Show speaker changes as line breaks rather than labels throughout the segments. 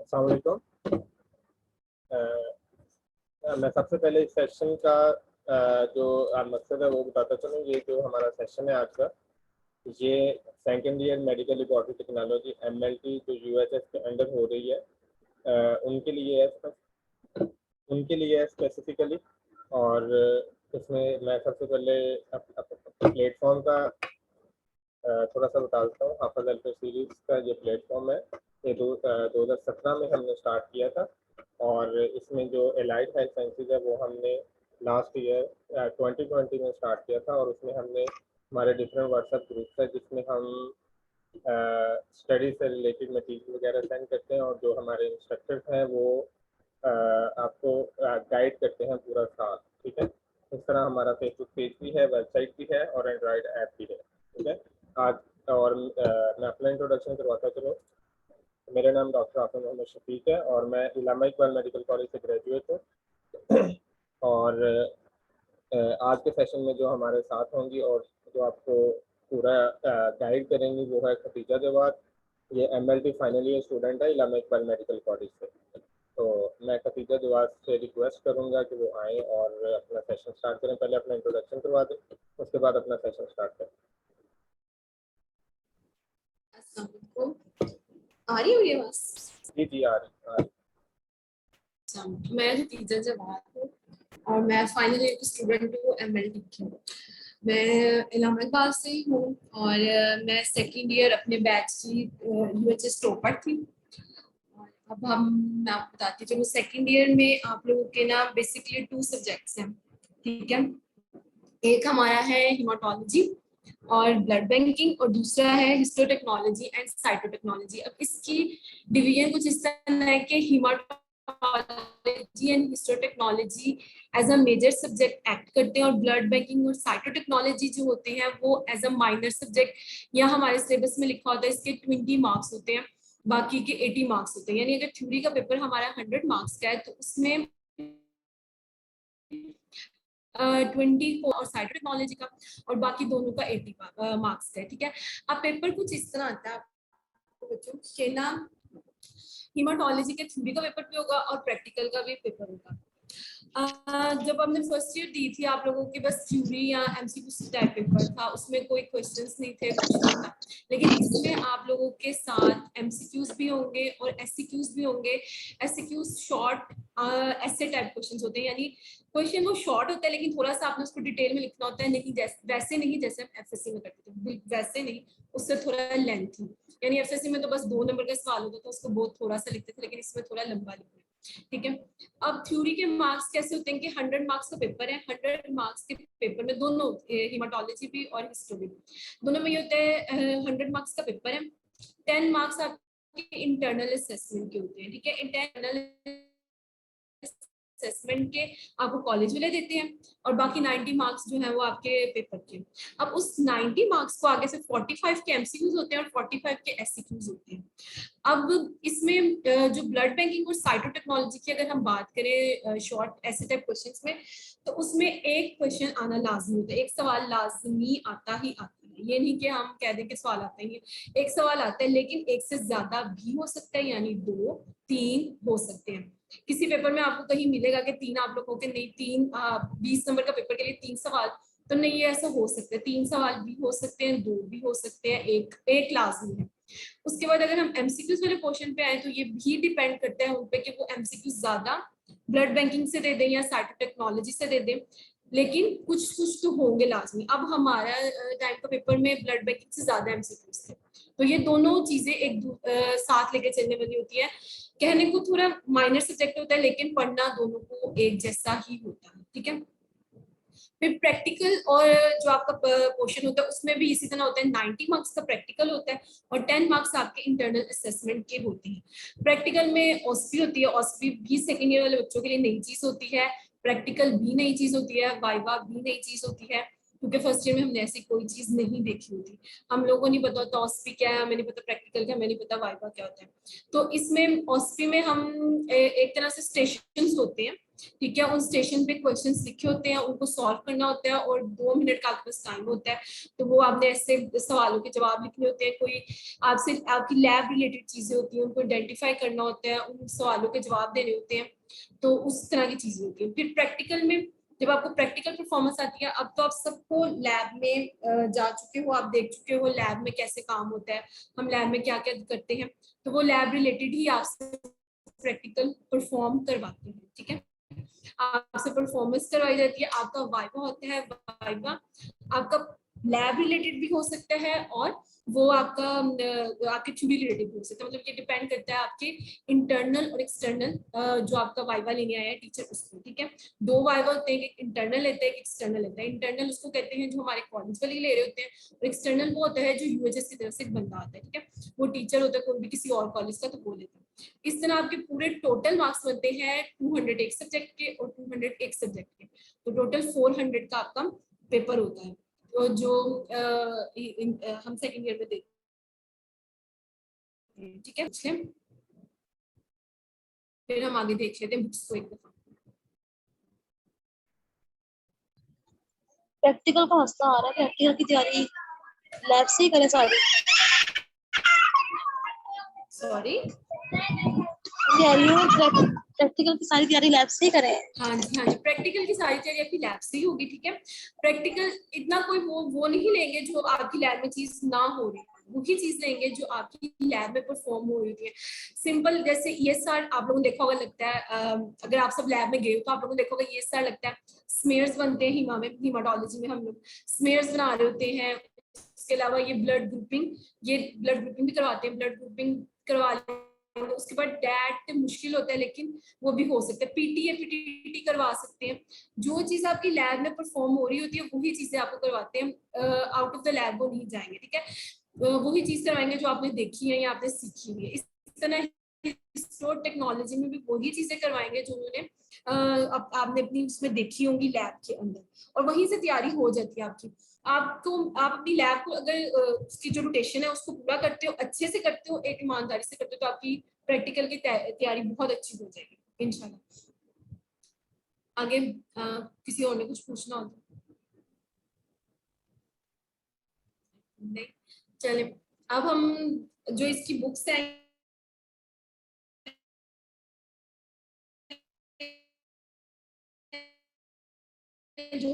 अस्सलाम वालेकुम। मैं सबसे पहले इस सेशन का जो मकसद है वो बताता चलूँ। ये जो हमारा सेशन है आज का, ये second year medical laboratory technology MLT जो UHS के अंडर हो रही है, उनके लिए है स्पेसिफिकली। और इसमें मैं सबसे पहले प्लेटफॉर्म का थोड़ा सा बता देता हूँ। हाफिज अल्फर सीरीज का ये प्लेटफॉर्म है, ये 2017 में हमने स्टार्ट किया था। और इसमें जो एलाइड हेल्थ साइंसेज है वो हमने लास्ट ईयर 2020 में स्टार्ट किया था। और उसमें हमने हमारे डिफरेंट व्हाट्सएप ग्रुप्स है जिसमें हम स्टडी से रिलेटेड मटीरियल वगैरह सेंड करते हैं, और जो हमारे इंस्ट्रक्टर्स हैं वो आपको गाइड करते हैं पूरा साल। ठीक है, इस तरह हमारा फेसबुक पेज भी है, वेबसाइट भी है और एंड्रॉयड ऐप भी है। ठीक है, आज और मैं अपना इंट्रोडक्शन करवाता चलो। मेरा नाम डॉक्टर आफिफ मोहम्मद शफीक है और मैं इलामा इकबाल मेडिकल कॉलेज से ग्रेजुएट हूँ। और आज के सेशन में जो हमारे साथ होंगी और जो आपको पूरा गाइड करेंगी वो है खतीजा जवाद। ये MLT फाइनल ईयर स्टूडेंट है इलामा इकबाल मेडिकल कॉलेज से। तो मैं खतीजा जवाद से रिक्वेस्ट करूंगा कि वो आएँ और अपना सेशन स्टार्ट करें। पहले अपना इंट्रोडक्शन करवा दें, उसके बाद अपना सेशन स्टार्ट करें।
आ रही हुई है बस?
जी जी आ रही।
मैं खतीजा जवाद हूँ और मैं फाइनल ईयर की स्टूडेंट हूँ MLT की। मैं इलामा इकबाल से ही हूँ और मैं सेकंड ईयर अपने बैच की UHS टॉपर थी। अब मैं आपको बताती हूँ, सेकंड ईयर में आप लोगों के ना बेसिकली 2 सब्जेक्ट्स हैं। ठीक है, एक हमारा है हिमाटोलॉजी और ब्लड बैंकिंग और दूसरा है हिस्टोटेक्नोलॉजी एंड साइटोटेक्नोलॉजी। अब इसकी डिवीजन कुछ इस तरह है कि haematology and histotechnology as a major subject act करते हैं और ब्लड बैंकिंग और साइटोटेक्नोलॉजी जो होते हैं वो एज अ माइनर सब्जेक्ट, या हमारे सिलेबस में लिखा होता है इसके 20 मार्क्स होते हैं, बाकी के 80 मार्क्स होते हैं। यानी अगर थ्योरी का पेपर हमारा 100 मार्क्स का है तो उसमें 20 और साइड टेक्नोलॉजी का और बाकी दोनों का 80 मार्क्स का है। ठीक है, अब पेपर कुछ इस तरह आता है बच्चों के ना, हिमाटोलॉजी के थ्योरी का पेपर भी होगा और प्रैक्टिकल का भी पेपर होगा। जब हमने फर्स्ट ईयर दी थी आप लोगों के बस थ्योरी या MCQ टाइप पेपर था, उसमें कोई क्वेश्चंस नहीं थे, कुछ नहीं था। लेकिन इसमें आप लोगों के साथ MCQs भी होंगे और SCQs भी होंगे। SCQs शॉर्ट ऐसे टाइप क्वेश्चंस होते हैं, यानी क्वेश्चन वो शॉर्ट होता है लेकिन थोड़ा सा आपने उसको डिटेल में लिखना होता है, नहीं वैसे नहीं जैसे हम FSC में करते थे, वैसे नहीं, उससे थोड़ा लेंथी। यानी FSC में तो बस 2 नंबर का सवाल होता था, उसको बहुत थोड़ा सा लिखते थे, लेकिन इसमें थोड़ा लंबा लिखना है। ठीक है, अब थ्योरी के मार्क्स कैसे होते हैं कि 100 मार्क्स का पेपर है। 100 मार्क्स के पेपर में दोनों हिमाटोलॉजी भी और हिस्ट्री भी दोनों में ये होता है 100 मार्क्स का पेपर है। 10 मार्क्स आपके इंटरनल असेसमेंट के होते हैं। ठीक है, इंटरनल असेसमेंट के आपको कॉलेज वाले देते हैं और बाकी 90 मार्क्स जो है वो आपके पेपर के। अब उस 90 मार्क्स को आगे से 45 के MCQs होते हैं और 45 के SCQs होते हैं। अब इसमें जो ब्लड बैंकिंग और साइटोटेक्नोलॉजी की अगर हम बात करें शॉर्ट ऐसे टाइप क्वेश्चंस में, तो उसमें एक क्वेश्चन आना लाजमी होता है, एक सवाल लाजमी आता ही आता है। ये नहीं कि हम कह दें कि सवाल आता ही है, एक सवाल आता है, लेकिन एक से ज्यादा भी हो सकता है, यानी 2 3 हो सकते हैं। किसी पेपर में आपको कहीं मिलेगा कि 3 आप लोगों के नहीं, 3 20 नंबर का पेपर के लिए 3 सवाल, तो नहीं, ये ऐसा हो सकता है। 3 सवाल भी हो सकते हैं, 2 भी हो सकते हैं, एक लाजमी है। उसके बाद अगर हम MCQs वाले क्वेश्चन पे आए तो ये भी डिपेंड करता है उन पे कि वो MCQs ज्यादा ब्लड बैंकिंग से दे दें या साइटोटेक्नोलॉजी से दे दें, लेकिन कुछ कुछ तो होंगे लाजमी। अब हमारा टाइम का पेपर में ब्लड बैंकिंग से ज्यादा MCQs थे, तो ये दोनों चीजें एक साथ लेके चलने वाली होती है। कहने को थोड़ा माइनर सब्जेक्ट होता है लेकिन पढ़ना दोनों को एक जैसा ही होता है। ठीक है, फिर प्रैक्टिकल और जो आपका पोर्शन होता है उसमें भी इसी तरह होता है। 90 मार्क्स का प्रैक्टिकल होता है और 10 मार्क्स आपके इंटरनल असेसमेंट के होते हैं। प्रैक्टिकल में OSPI होती है, OSPI भी सेकेंड ईयर वाले बच्चों के लिए नई चीज होती है, प्रैक्टिकल भी नई चीज होती है, वाइवा भी नई चीज होती है, क्योंकि फर्स्ट ईयर में हमने ऐसी कोई चीज नहीं देखी होती। हम लोगों को नहीं पता होता OSPI क्या है, हमें नहीं पता प्रैक्टिकल क्या, हमें नहीं पता वाइवा क्या होता है। तो इसमें OSPI में हम एक तरह से स्टेशंस होते हैं ठीक है। उन स्टेशन पे क्वेश्चंस लिखे होते हैं, उनको सॉल्व करना होता है और 2 मिनट का आपके पास टाइम होता है। तो वो आपने ऐसे सवालों के जवाब लिखने होते हैं, कोई आपसे आपकी लैब रिलेटेड चीजें होती हैं, उनको आइडेंटिफाई करना होता है, उन सवालों के जवाब देने होते हैं। तो उस तरह की चीजें होती हैं। फिर प्रैक्टिकल में जब आपको प्रैक्टिकल परफॉर्मेंस आती है, अब तो आप सबको लैब में जा चुके हो, आप देख चुके हो लैब में कैसे काम होता है, हम लैब में क्या क्या करते हैं। तो वो लैब रिलेटेड ही आपसे प्रैक्टिकल परफॉर्म करवाते हैं। ठीक है, आपसे परफॉर्मेंस करवाई जाती है, आपका वाइवा होता है। वाइवा आपका लैब रिलेटेड भी हो सकता है और वो आपका आपके थ्योरी रिलेटेड भी हो सकता है। मतलब ये डिपेंड करता है आपके इंटरनल और एक्सटर्नल जो आपका वाइवा लेने आया है टीचर उसको। ठीक है, 2 वाइवा होते हैं, एक इंटरनल लेता है, एक एक्सटर्नल लेता है। इंटरनल उसको कहते हैं जो हमारे कॉलेज वाले ले रहे होते हैं, और एक्सटर्नल वो होता है जो यूएचएस की तरफ से एक बंदा आता है। ठीक है, वो टीचर होता है कोई भी किसी और कॉलेज का, तो वो लेता है। इस तरह आपके पूरे टोटल मार्क्स बनते हैं 200 एक सब्जेक्ट के और 200 एक सब्जेक्ट के, तो टोटल 400 का आपका पेपर होता है। तो जो हम सेकंड ईयर में देखते हैं। ठीक है, फिर हम आगे देख लेते हैं बुक्स को एक दफा।
प्रैक्टिकल का मसला आ रहा है, प्रैक्टिकल की तैयारी लैब से ही करें सारी।
सॉरी,
प्रैक्टिकल की सारी तैयारी लैब से ही करें।
हाँ जी, हाँ जी, प्रैक्टिकल की सारी तैयारी आपकी लैब से ही होगी। ठीक है, प्रैक्टिकल इतना कोई वो नहीं लेंगे जो आपकी लैब में चीज ना हो रही, वही चीज लेंगे जो आपकी लैब में परफॉर्म हो रही है। सिंपल जैसे ईएसआर आप लोगों ने देखा होगा, लगता है अगर आप सब लैब में गए हो तो आप लोगों ने देखा होगा ईएसआर लगता है, स्मेयर्स बनते हैं हीमा में, हीमाटोलॉजी में हम लोग स्मेयर्स बना रहे होते हैं। उसके अलावा ये ब्लड ग्रुपिंग भी करवाते हैं, ब्लड ग्रुपिंग करवा उसके बाद डैट मुश्किल होता है लेकिन वो भी हो सकता है। पीटी या पीटीटी करवा सकते हैं। जो चीज आपकी लैब में परफॉर्म हो रही होती है वही चीजें आपको करवाते हैं, आउट ऑफ द लैब वो नहीं जाएंगे। ठीक है, वही चीज करवाएंगे जो आपने देखी है या आपने सीखी हुई है। इस तरह हिस्टो टेक्नोलॉजी में भी वही चीजें करवाएंगे जो उन्होंने आपने अपनी उसमें देखी होंगी लैब के अंदर, और वहीं से तैयारी हो जाती है आपकी। आप अपनी लैब को अगर उसकी जो रोटेशन है उसको पूरा करते हो, अच्छे से करते हो, एक ईमानदारी से करते हो, तो आपकी प्रैक्टिकल की तैयारी बहुत अच्छी हो जाएगी इंशाल्लाह। आगे किसी और ने कुछ पूछना हो तो नहीं, चले। अब हम जो इसकी बुक्स हैं जो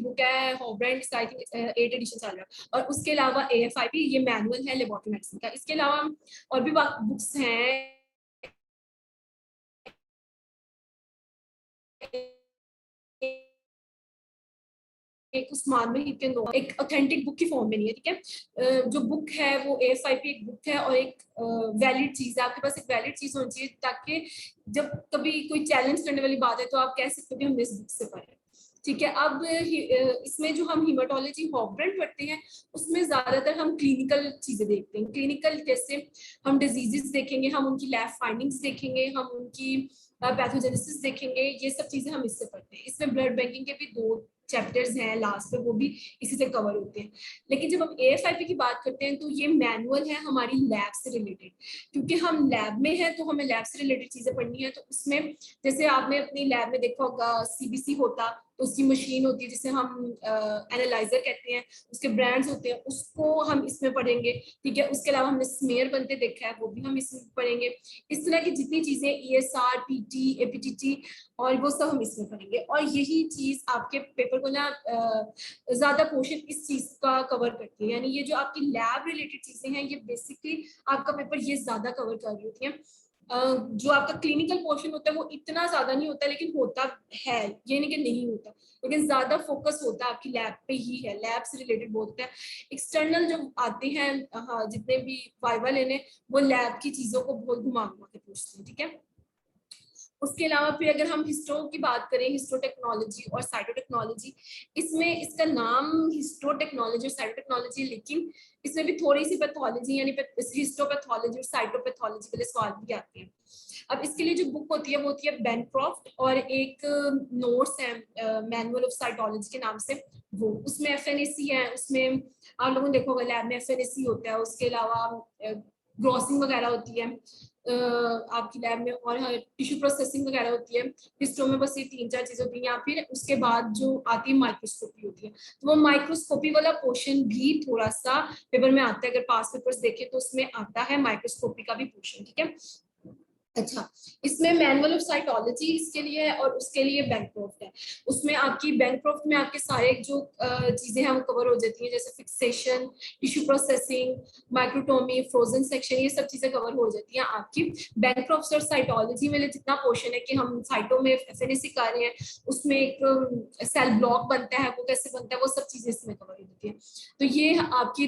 बुक है हॉब्रेंड का, आई थिंक 8 एडिशन चल रहा है, और उसके अलावा एएफआईपी ये मैनुअल है लेबोरेटरी मेडिसिन का। इसके अलावा और भी बुक्स हैं, एक उस्मान में के दो, एक ऑथेंटिक बुक की फॉर्म में नहीं है। ठीक है, जो बुक है वो एएफआईपी एक बुक है और एक वैलिड चीज है। आपके पास एक वैलिड चीज होनी चाहिए ताकि जब कभी कोई चैलेंज करने वाली बात है तो आप कह सकते हो कि हम इस बुक से पढ़े। ठीक है, अब इसमें जो हम हीमाटोलॉजी हॉब्रेंड पढ़ते हैं उसमें ज्यादातर हम क्लिनिकल चीजें देखते हैं। क्लिनिकल जैसे हम डिजीजेस देखेंगे, हम उनकी लैब फाइंडिंग्स देखेंगे, हम उनकी पैथोजेनेसिस देखेंगे, ये सब चीजें हम इससे पढ़ते हैं। इसमें ब्लड बैंकिंग के भी 2 चैप्टर्स हैं लास्ट में, वो भी इसी से कवर होते हैं। लेकिन जब हम एएफआईपी की बात करते हैं तो ये मैनुअल है हमारी लैब से रिलेटेड, क्योंकि हम लैब में हैं तो हमें लैब से रिलेटेड चीजें पढ़नी है। तो उसमें जैसे आपने अपनी लैब में देखा होगा सीबीसी होता, तो उसकी मशीन होती है जिसे हम एनालाइजर कहते हैं, उसके ब्रांड्स होते हैं, उसको हम इसमें पढ़ेंगे। ठीक है, उसके अलावा हमने स्मेयर बनते देखा है, वो भी हम इसमें पढ़ेंगे। इस तरह की जितनी चीजें ईएसआर, पीटी, एपीटीटी और वो सब हम इसमें पढ़ेंगे। और यही चीज आपके पेपर को ना ज्यादा पोर्शन इस चीज का कवर करती है, यानी ये जो आपकी लैब रिलेटेड चीजें हैं ये बेसिकली आपका पेपर ये ज्यादा कवर कर रही होती है। जो आपका क्लिनिकल पोर्शन होता है वो इतना ज्यादा नहीं होता, लेकिन होता है, ये नहीं कि नहीं होता, लेकिन ज्यादा फोकस होता है आपकी लैब पे ही है, लैब से रिलेटेड बहुत होता है। एक्सटर्नल जो आते हैं हाँ जितने भी वाइवा लेने, वो लैब की चीजों को बहुत घुमा घुमा के पूछते हैं। ठीक है, उसके अलावा फिर अगर हम हिस्टो की बात करें, हिस्टो टेक्नोलॉजी और साइटोटेक्नोलॉजी, इसमें इसका नाम हिस्टो टेक्नोलॉजी और साइटोटेक्नोलॉजी, लेकिन इसमें भी थोड़ी सी पैथोलॉजी यानी हिस्टोपैथोलॉजी और साइटोपैथोलॉजी वाले सवाल भी आते हैं। अब इसके लिए जो बुक होती है वो होती है बैनक्रॉफ्ट, और एक नोट्स है मैनुअल ऑफ साइटोलॉजी के नाम से, वो उसमें एफएनएसी है, उसमें आप लोगों ने देखा होगा लैब में एफएनएसी होता है। उसके अलावा ग्रॉसिंग वगैरह होती है आपकी लैब में, और टिश्यू प्रोसेसिंग वगैरह होती है। हिस्टो में बस ये 3-4 चीजें होती हैं। या फिर उसके बाद जो आती है माइक्रोस्कोपी होती है, तो वो माइक्रोस्कोपी वाला पोर्शन भी थोड़ा सा पेपर में आता है। अगर पास पेपर्स देखें तो उसमें आता है माइक्रोस्कोपी का भी पोर्शन, ठीक है। अच्छा, इसमें मैनुअल ऑफ साइटोलॉजी इसके लिए है, और उसके लिए बैंक्रॉफ्ट है। उसमें आपकी बैंक्रॉफ्ट में आपके सारे जो चीजें हैं वो कवर हो जाती हैं, जैसे fixation, tissue processing, microtomy, frozen section, ये सब चीजें कवर हो जाती हैं आपकी बैंक्रॉफ्ट और साइटोलॉजी में। जितना पोर्शन है कि हम साइटो में एफएनएसी कर रहे हैं, उसमें एक सेल ब्लॉक बनता है, वो कैसे बनता है, वो सब चीजें इसमें कवर हो जाती है। तो ये आपकी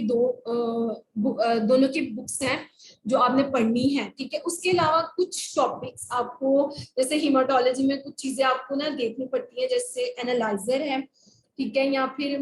दोनों की बुक्स हैं जो आपने पढ़नी है, ठीक है। उसके अलावा कुछ टॉपिक्स आपको, जैसे हीमाटोलॉजी में कुछ चीजें आपको ना देखनी पड़ती है, जैसे एनालाइजर है, ठीक है, या फिर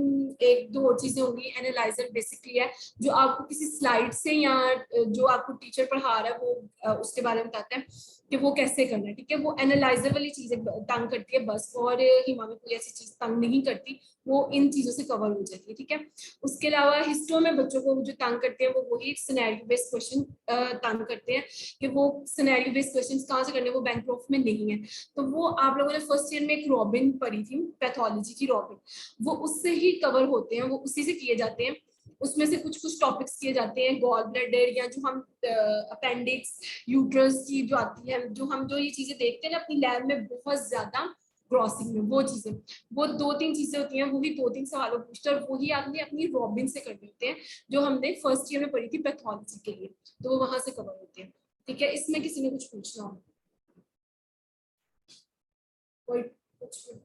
1-2 और चीजें होंगी। एनालाइजर बेसिकली है जो आपको किसी स्लाइड से या जो आपको टीचर पढ़ा रहा है वो उसके बारे में बताता है कि वो कैसे करना है, ठीक है। वो एनालाइजर वाली चीजें तंग करती है बस, और हिमा में कोई ऐसी चीज तंग नहीं करती, वो इन चीजों से कवर हो जाती है, ठीक है। उसके अलावा हिस्ट्री में बच्चों को जो तंग करते हैं वो वही सिनेरियो बेस्ड क्वेश्चन तंग करते हैं, कि वो सिनेरियो बेस्ड क्वेश्चंस कहाँ से करने, वो बैंक्रॉफ्ट में नहीं है। तो वो आप लोगों ने फर्स्ट ईयर में एक रॉबिन पढ़ी थी, पैथोलॉजी की रॉबिन, वो उससे ही कवर होते हैं, वो उसी से किए जाते हैं। उसमें से कुछ कुछ टॉपिक्स किए जाते हैं, गॉल ब्लैडर, या जो हम अपेंडिक्स, यूट्रस की जो आती है, जो ये चीजें देखते हैं ना अपनी लैब में बहुत ज्यादा क्रॉसिंग में, वो चीजें, वो 2-3 चीजें होती हैं, वही 2-3 सवालों पूछते हैं, और वही आपने अपनी रॉबिन से करने होते हैं, जो हमने फर्स्ट ईयर में पढ़ी थी पैथोलॉजी के लिए, तो वो वहां से कवर होते हैं, ठीक है। इसमें किसी ने कुछ पूछना हो? कोई कुछ नहीं?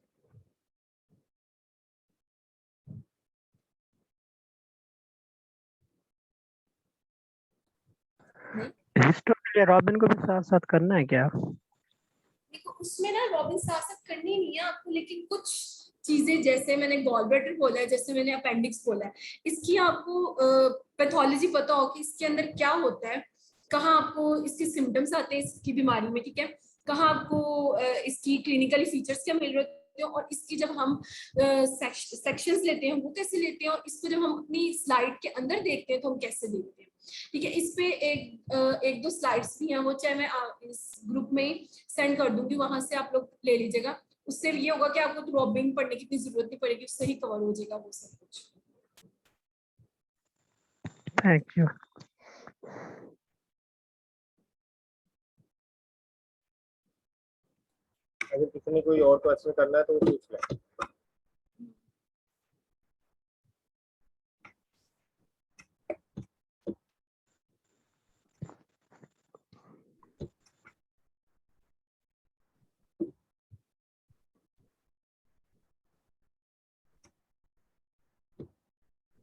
हिस्टो के लिए रॉबिन को भी साथ साथ करना है क्या?
देखो, उसमें ना रॉबिन साथ साथ करनी नहीं है आपको, लेकिन कुछ चीजें, जैसे मैंने गॉल ब्लैडर बोला है, जैसे मैंने अपेंडिक्स बोला है, इसकी आपको पैथोलॉजी पता हो कि इसके अंदर क्या होता है, कहाँ आपको इसके सिम्टम्स आते हैं इसकी बीमारी में, ठीक है, कहाँ आपको इसकी क्लिनिकली फीचर्स क्या मिल रहे हैं, और इसकी जब हम सेक्शंस लेते हैं वो कैसे लेते हैं, और इसको जब हम अपनी स्लाइड के अंदर देखते हैं तो हम कैसे देखते हैं, ठीक है। इस पे एक दो स्लाइड्स भी हैं, वो चाहे मैं इस ग्रुप में ही सेंड कर दूंगी, वहां से आप लोग ले लीजिएगा। उससे ये होगा कि आपको तो रॉबिंग पढ़ने की इतनी जरूरत नहीं पड़ेगी, उससे ही कवर हो जाएगा वो सब कुछ।
Thank you.
अगर किसी ने कोई और क्वेश्चन करना है तो वो पूछ लें।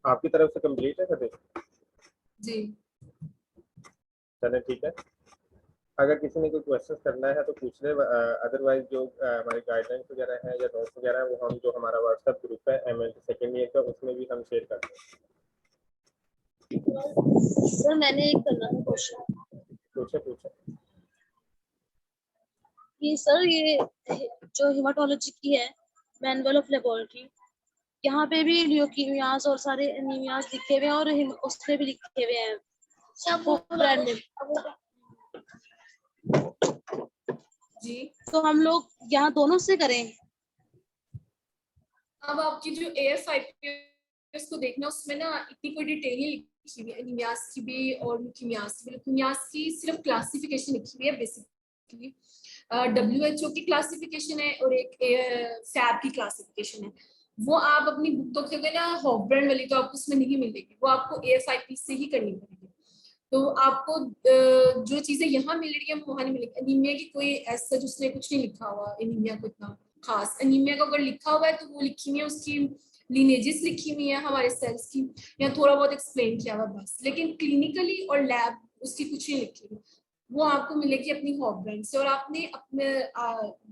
आपकी तरफ से कंप्लीट है सभी?
जी,
चलें, ठीक है। अगर किसी ने कोई क्वेश्चन करना है तो पूछ ले, अदरवाइज जो हमारे गाइडलाइंस वगैरह है या नोट्स वगैरह है वो हम, जो हमारा व्हाट्सएप ग्रुप है एमएलटी सेकेंड ईयर का, उसमें भी हम शेयर करते हैं।
सर मैंने एक करना था क्वेश्चन
पूछे।
कि सर ये जो हेमाटोलॉजी की है, मैनुअल ऑफ लेबोरेटरी, यहाँ पे भी ल्यूकीमियास और सारे एनीमियास लिखे हुए हैं, और उसमें भी लिखे हुए हैं सब ब्रांड में।
जी।
तो हम लोग यहाँ दोनों से करें?
अब आपकी जो AFIPS को देखना, उसमें ना इतनी कोई डिटेल नहीं लिखी हुई है, एनीमियास की भी और ल्यूकीमियास की भी। ल्यूकीमियास की सिर्फ क्लासिफिकेशन लिखी हुई है बेसिकली, WHO की क्लासिफिकेशन है, और एक फैब की क्लासिफिकेशन है। वो आप अपनी बुक तो खोगे ना हॉफब्रांड वाली, तो आपको उसमें नहीं मिलेगी, वो आपको AFIP से ही करनी पड़ेगी। तो आपको जो चीजें यहाँ मिल रही है वो वहाँ नहीं मिलेगी। एनीमिया की कोई ऐसा उसने कुछ नहीं लिखा हुआ, एनीमिया को इतना खास। एनीमिया का अगर लिखा हुआ है तो वो लिखी हुई है, उसकी लिनेजेस लिखी हुई है हमारे सेल्स की, या थोड़ा बहुत एक्सप्लेन किया हुआ बस, लेकिन क्लिनिकली और लैब उसकी कुछ नहीं लिखी हुई। वो आपको मिलेगी अपनी हॉफब्रांड से। और आपने अपने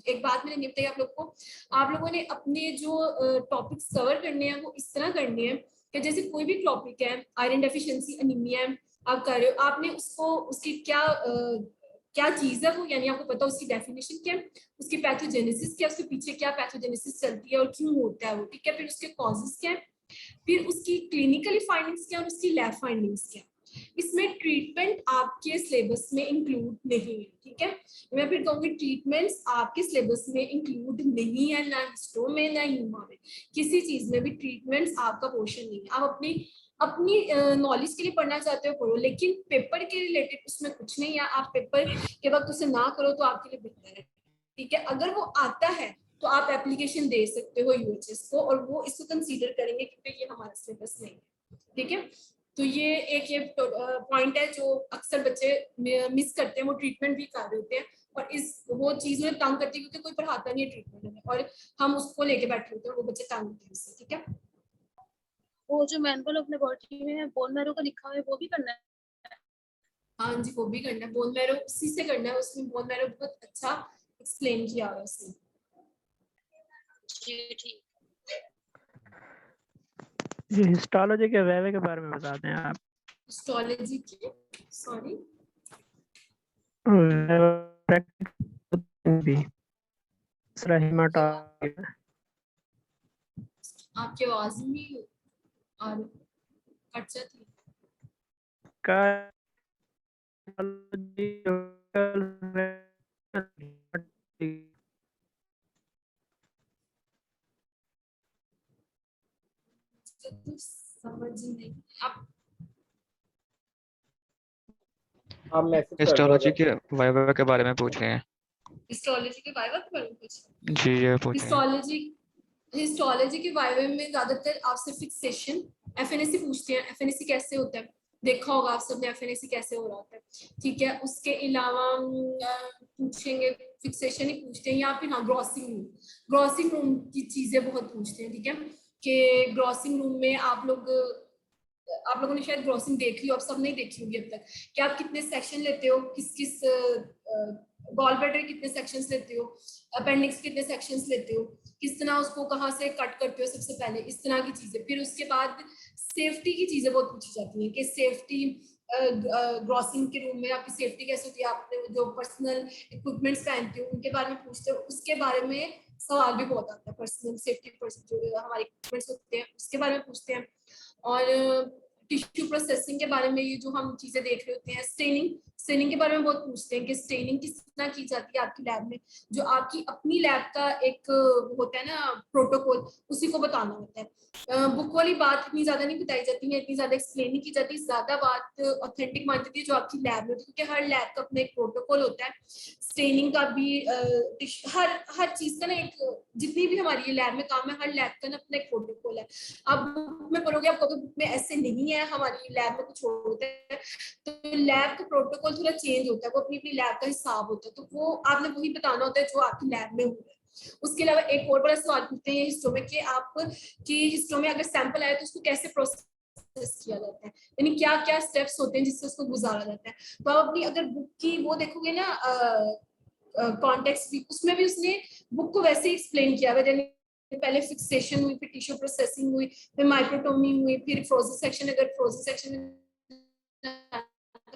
एक बात मैंने नहीं बताई आप लोग को, आप लोगों ने अपने जो टॉपिक्स कवर करने हैं वो इस तरह करने हैं कि जैसे कोई भी टॉपिक है, आयरन डेफिशिएंसी, एनीमिया आप कर रहे हो, आपने उसको उसकी क्या चीज है वो, यानी आपको पता उसकी डेफिनेशन क्या है, उसकी पैथोजेनेसिस क्या है, उसके पीछे क्या पैथोजेनेसिस चलती है और क्यों होता है वो, ठीक है। फिर उसके कॉजेस क्या है, फिर उसकी क्लिनिकली फाइंडिंग्स क्या है और उसकी लैब फाइंडिंग्स क्या है। इसमें ट्रीटमेंट आपके सिलेबस में इंक्लूड नहीं है, ठीक है। मैं फिर कहूंगी ट्रीटमेंट्स आपके सिलेबस में इंक्लूड नहीं है, ना हिस्टो में ना ह्यूमा में, किसी चीज में भी ट्रीटमेंट्स आपका पोर्शन नहीं है। आप अपनी अपनी नॉलेज के लिए पढ़ना चाहते हो पढ़ो, लेकिन पेपर के रिलेटेड उसमें कुछ नहीं है। आप पेपर के वक्त उसे ना करो तो आपके लिए बेहतर है, ठीक है। अगर वो आता है तो आप एप्लीकेशन दे सकते हो यूएचएस को, और वो इसको कंसीडर करेंगे क्योंकि ये हमारा सिलेबस नहीं है, ठीक है। तो ये एक ये पॉइंट है जो अक्सर बच्चे मिस करते हैं, वो ट्रीटमेंट भी कर रहे होते हैं और इस वो चीज में तंग करती है क्योंकि कोई पढ़ाता नहीं है ट्रीटमेंट में, और हम उसको लेके बैठे होते हैं, वो बच्चे तंग होते हैं इससे, ठीक है।
वो जो मैनुअल ऑफ लेबोरेटरी में है बोन मैरो का लिखा हुआ है वो भी करना है?
हाँ जी, वो भी करना है, बोन मैरो उसी से करना है, उसमें बोन मैरो बहुत अच्छा एक्सप्लेन किया हुआ है उसने।
जी ठीक।
जो हिस्टोलॉजी के वैवे के बारे में बता दें आप।
हिस्टोलॉजी की, सॉरी
भी हेमाटोलॉजी
आपकी आवाज नहीं आ रही, कट जाती है।
का
तो समझ नहीं आप
मैसेज कर दो
हिस्टोलॉजी
अगर।
के वाइवा के बारे में पूछ रहे हैं।
हिस्टोलॉजी के वाइवा के बारे में कुछ
जी ये पूछ रहे हैं।
हिस्टोलॉजी के वाइवा में ज्यादातर आपसे फिक्सेशन एफएनएसी पूछते हैं, एफएनएसी कैसे होता है, देखा होगा आप सबने एफएनएसी कैसे हो रहा होता है, ठीक है। उसके अलावा पूछेंगे फिक्सेशन ही पूछते हैं, या फिर हाँ ग्रॉसिंग रूम की चीजें बहुत पूछते हैं, ठीक है। कि ग्रॉसिंग रूम में आप लोगों ने शायद ग्रॉसिंग देख ली हो, आप सब नहीं देखी होगी अब तक, कि आप कितने सेक्शन लेते हो, किस किस गॉल ब्लैडर कितने सेक्शंस लेते हो, अपेंडिक्स कितने सेक्शंस लेते हो, किस तरह उसको कहाँ से कट करते हो, सबसे पहले इस तरह की चीजें। फिर उसके बाद सेफ्टी की चीजें बहुत पूछी जाती हैं कि सेफ्टी ग्रॉसिंग के रूम में आपकी सेफ्टी कैसे होती है, आप जो पर्सनल इक्विपमेंट्स पहनते हो उनके बारे में पूछते हो, उसके बारे में सवाल भी बहुत आता है। पर्सनल सेफ्टी जो हमारे इक्विपमेंट्स होते हैं उसके बारे में पूछते हैं, और टिश्यू प्रोसेसिंग के बारे में ये जो हम चीजें देख रहे होते हैं, स्टेनिंग के बारे में बहुत पूछते हैं कि स्टेनिंग किस तरह की जाती है आपकी लैब में, जो आपकी अपनी लैब का एक होता है ना प्रोटोकॉल, उसी को बताना होता है। बुक वाली बात इतनी ज्यादा नहीं बताई जाती है, इतनी ज्यादा एक्सप्लेन नहीं की जाती, ज्यादा बात ऑथेंटिक मानी जाती है जो आपकी लैब में होती है, क्योंकि हर लैब का अपना एक प्रोटोकॉल होता है। स्टेनिंग का भी हर चीज का ना एक, जितनी भी हमारी लैब में काम है हर लैब का ना अपना एक प्रोटोकॉल है। आप बुक में पढ़ोगे, आपको बुक में ऐसे नहीं है, हमारी लैब में कुछ होता है, तो लैब का प्रोटोकॉल थोड़ा चेंज होता है, वो अपनी अपनी लैब का हिसाब होता है, तो वो आपने वही बताना होता है जो आपकी लैब में हो रहा है। उसके अलावा एक और बड़ा सवाल पूछते हैं हिस्टो में कि आप की हिस्टो में अगर सैंपल आए तो उसको कैसे प्रोसेस किया जाता है, यानी क्या क्या स्टेप्स होते हैं जिससे उसको गुजारा जाता है। तो आप अपनी अगर बुक की वो देखोगे ना कॉन्टेक्स्ट भी, उसमें भी उसने बुक को वैसे ही एक्सप्लेन किया हुआ, पहले फिक्सेशन हुई, फिर टिश्यू प्रोसेसिंग हुई, फिर माइक्रोटोमी हुई, फिर फ्रोजन सेक्शन, अगर फ्रोजन सेक्शन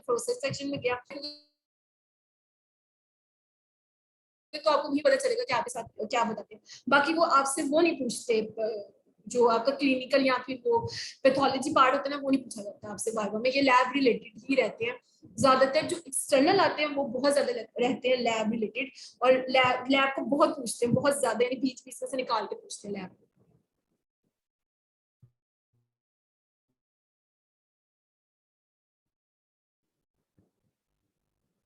प्रोसेस सेक्शन में गया तो आपको भी पता चलेगा कि आपके साथ क्या बताते हैं। बाकी वो आपसे वो नहीं पूछते, जो आपका क्लिनिकल या फिर वो पैथोलॉजी पार्ट होता है ना, वो नहीं पूछा जाता आपसे बार बार में, ये लैब रिलेटेड ही रहते हैं ज्यादातर। जो एक्सटर्नल आते हैं वो बहुत ज्यादा रहते हैं लैब रिलेटेड, और लैब को बहुत पूछते हैं, बहुत ज्यादा, यानी बीच बीच में से निकाल के पूछते हैं लैब।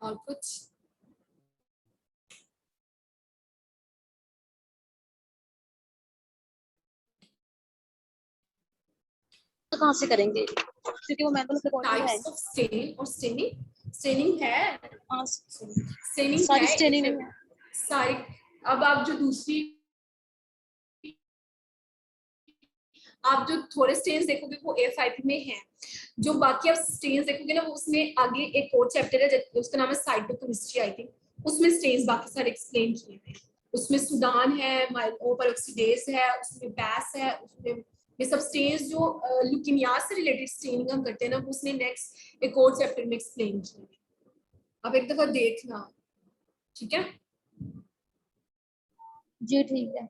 और कुछ
तो कहाँ से करेंगे क्योंकि वो मैनुअल ऑफ लेबोरेटरी में है।
टाइप्स ऑफ स्टेनिंग, और स्टेनिंग है,
हाँ,
स्टेनिंग
सारी
है
स्टेनिंग नहीं है।
सारी। अब आप जो दूसरी, आप जो थोड़े स्टेन्स देखोगे वो A5 में है, जो बाकी आप स्टेन्स देखोगे ना वो उसमें आगे एक और चैप्टर है उसका नाम है साइटोकेमिस्ट्री, आई थिंक, उसमें स्टेन्स बाकी सारे एक्सप्लेन किए हैं। उसमें सुडान है, माइलोपेरोक्सीडेज है, उसमें बैस है, उसमें ये सब स्टेन्स जो ल्यूकीमिया से रिलेटेड स्टेनिंग हम करते हैं ना, उसने नेक्स्ट एक और चैप्टर में एक्सप्लेन किया है। आप एक दफा देखना, ठीक है।
जी ठीक है।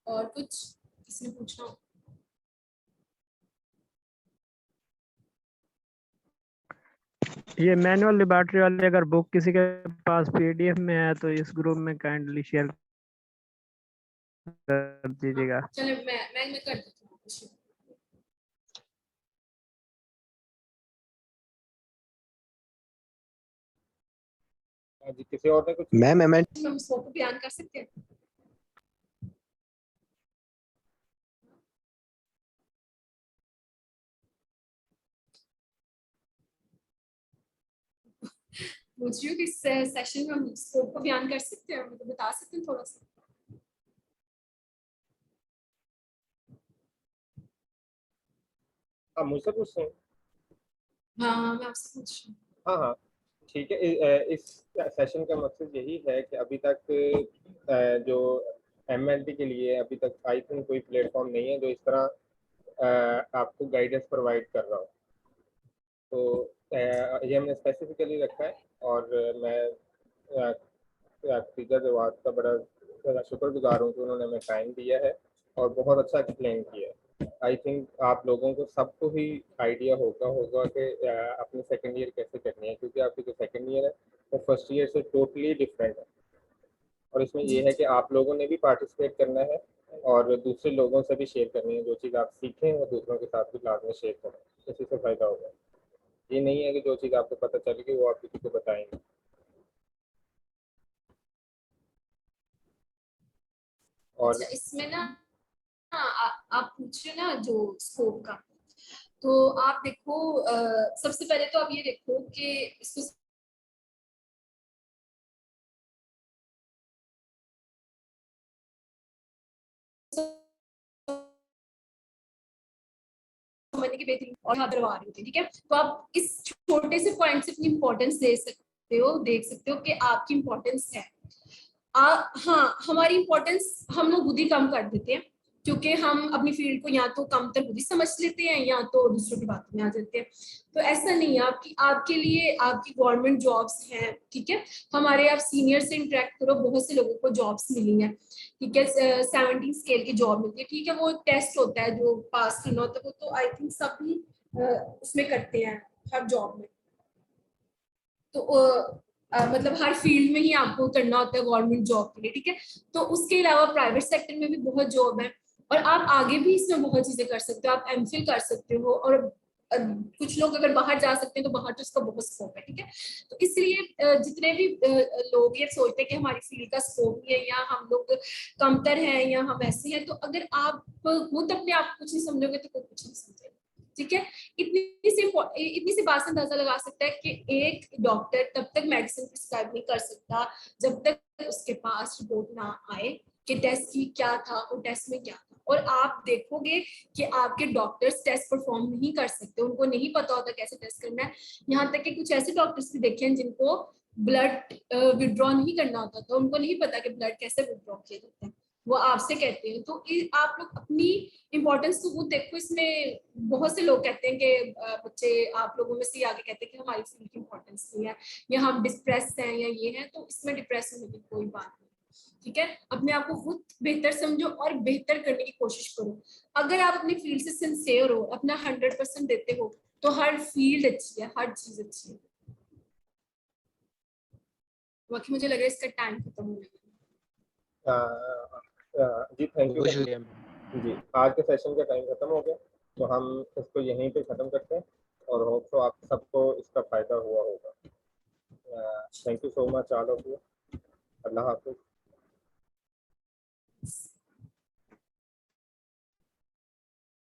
और कुछ किसने पूछना हो?
ये मैनुअल लेबोरेटरी वाली अगर बुक किसी के पास पीडीएफ में है तो इस ग्रुप में काइंडली शेयर कर दीजिएगा।
चलो मैं कर देती हूँ कुछ।
जी किसी और ने कुछ
मैम
हम इसको बयान कर सकते हैं। पूछ रही हूँ कि इस सेशन में हम स्कोप को बयान कर सकते हैं, मतलब बता सकते हैं थोड़ा सा।
आप मुझसे पूछ रहे हैं?
हाँ मैं आपसे पूछ रही हूँ।
हाँ हाँ ठीक है। इस सेशन का मकसद यही है कि अभी तक जो एमएलटी के लिए अभी तक आई थिंक कोई प्लेटफॉर्म नहीं है जो इस तरह आपको गाइडेंस प्रोवाइड कर रहा हो। तो ये हमने स्पेसिफिकली रखा है और मैं टीचर जवाब का बड़ा शुक्रगुजार हूँ कि उन्होंने हमें टाइम दिया है और बहुत अच्छा एक्सप्लेन किया है। आई थिंक आप लोगों को सबको ही आइडिया होगा कि अपनी सेकेंड ईयर कैसे करनी है, क्योंकि आपकी जो सेकेंड ईयर है वो फर्स्ट ईयर से टोटली डिफरेंट है। और इसमें ये है कि आप लोगों ने भी पार्टिसिपेट करना है और दूसरे लोगों से भी शेयर करनी है। जो चीज़ आप सीखें वो दूसरों के साथ भी लाजमी शेयर करें, इसी से फ़ायदा होगा। ये नहीं है कि जो चीज़ आपको पता चलेगी वो आप किसी को बताएंगे। और
अच्छा, इसमें ना आप पूछ रहे ना जो स्कोप का, तो आप देखो सबसे पहले तो आप ये देखो कि इसको समझने की बेहतरीन और यहाँ करवा रही होती है, ठीक है। तो आप इस छोटे से पॉइंट से अपनी इंपॉर्टेंस दे सकते हो, देख सकते हो कि आपकी इंपॉर्टेंस है। हाँ, हमारी इंपॉर्टेंस हम लोग खुद ही कम कर देते हैं, क्योंकि हम अपनी फील्ड को या तो कम तर खुद ही समझ लेते हैं या तो दूसरों की बातों में आ जाते हैं। तो ऐसा नहीं है, आपके लिए आपकी गवर्नमेंट जॉब्स हैं, ठीक है। हमारे आप सीनियर से इंटरेक्ट करो, बहुत से लोगों को जॉब्स मिली हैं, ठीक है। 17 स्केल की जॉब मिलती है, ठीक है। वो टेस्ट होता है जो पास करना होता है, वो तो आई थिंक सभी उसमें करते हैं हर जॉब में। तो मतलब हर फील्ड में ही आपको करना होता है गवर्नमेंट जॉब के लिए, ठीक है। तो उसके अलावा प्राइवेट सेक्टर में भी बहुत जॉब है और आप आगे भी इसमें बहुत चीजें कर सकते हो। आप एमफिल कर सकते हो और कुछ लोग अगर बाहर जा सकते हैं तो बाहर तो इसका बहुत स्कोप है, ठीक है। तो इसलिए जितने भी लोग ये सोचते हैं कि हमारी फील्ड का स्कोप नहीं है या हम लोग कमतर हैं या हम ऐसे हैं, तो अगर आप खुद अपने आप को कुछ नहीं समझोगे तो कोई कुछ नहीं समझेगा, ठीक है। इतनी सी बात से अंदाजा लगा सकता है कि एक डॉक्टर तब तक मेडिसिन प्रिस्क्राइब नहीं कर सकता जब तक उसके पास रिपोर्ट ना आए कि टेस्ट की क्या था और टेस्ट में क्या था। और आप देखोगे कि आपके डॉक्टर्स टेस्ट परफॉर्म नहीं कर सकते, उनको नहीं पता होता कैसे टेस्ट करना है। यहाँ तक कि कुछ ऐसे डॉक्टर्स भी देखे हैं जिनको ब्लड विड्रॉ नहीं करना होता था, उनको नहीं पता कि ब्लड कैसे विड्रॉ किया जाता है, वो आपसे कहते हैं। तो आप लोग अपनी इंपॉर्टेंस तो वो देखो। इसमें बहुत से लोग कहते हैं कि बच्चे आप लोगों में से आगे कहते हैं कि हमारी फील्ड की इंपॉर्टेंस नहीं है या हम डिप्रेस हैं या ये है, तो इसमें डिप्रेस होने की कोई बात नहीं, ठीक है। अपने आप को खुद बेहतर समझो और बेहतर करने की कोशिश करो। अगर आप अपनी फील्ड से सिंसियर हो, अपना 100% देते हो, तो हर फील्ड अच्छी है, हर चीज अच्छी है। बाकी मुझे लग रहा है इसका टाइम खत्म होने वाला है।
जी थैंक यू
कुछ
जी, आज के सेशन का टाइम खत्म हो गया, तो हम इसको यहीं पे ख़त्म करते हैं और होप सो आप सबको इसका फ़ायदा हुआ होगा। Thank you so much all of you. अल्लाह हाफिज़।